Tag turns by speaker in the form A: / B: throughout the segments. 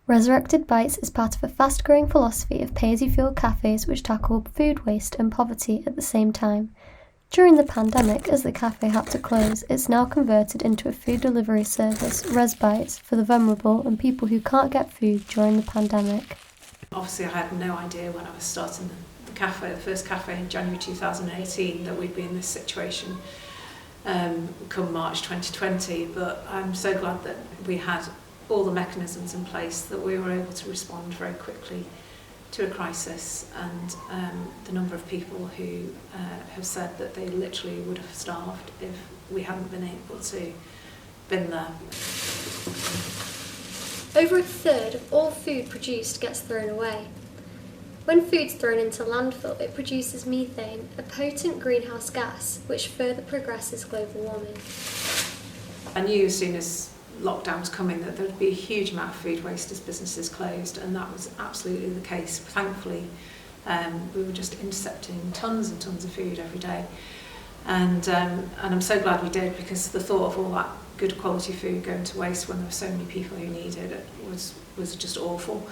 A: Resurrected Bites is part of a fast-growing philosophy of pay-as-you-fuel cafes which tackle food waste and poverty at the same time. During the pandemic, as the cafe had to close, it's now converted into a food delivery service, Res Bites, for the vulnerable and people who can't get food during the pandemic.
B: Obviously, I had no idea when I was starting the cafe, the first cafe in January 2018, that we'd be in this situation come March 2020, but I'm so glad that we had all the mechanisms in place, that we were able to respond very quickly to a crisis, and the number of people who have said that they literally would have starved if we hadn't been able to bin there.
A: Over a third of all food produced gets thrown away. When food's thrown into landfill, it produces methane, a potent greenhouse gas, which further progresses global warming.
B: I knew as soon as lockdown was coming that there would be a huge amount of food waste as businesses closed, and that was absolutely the case. Thankfully, we were just intercepting tons and tons of food every day, and I'm so glad we did, because the thought of all that good quality food going to waste when there were so many people who needed it was just awful.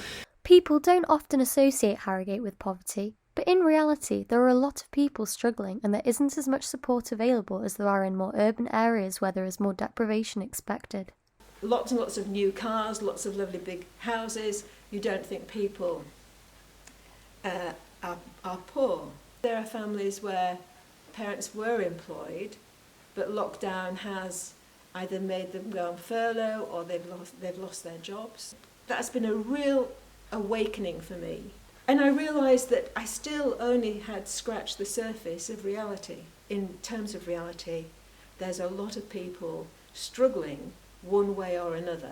A: People don't often associate Harrogate with poverty, but in reality there are a lot of people struggling, and there isn't as much support available as there are in more urban areas where there is more deprivation expected.
C: Lots and lots of new cars, lots of lovely big houses. You don't think people are poor. There are families where parents were employed, but lockdown has either made them go on furlough or they've lost their jobs. That's been a real awakening for me. And I realised that I still only had scratched the surface of reality. In terms of reality, there's a lot of people struggling one way or another.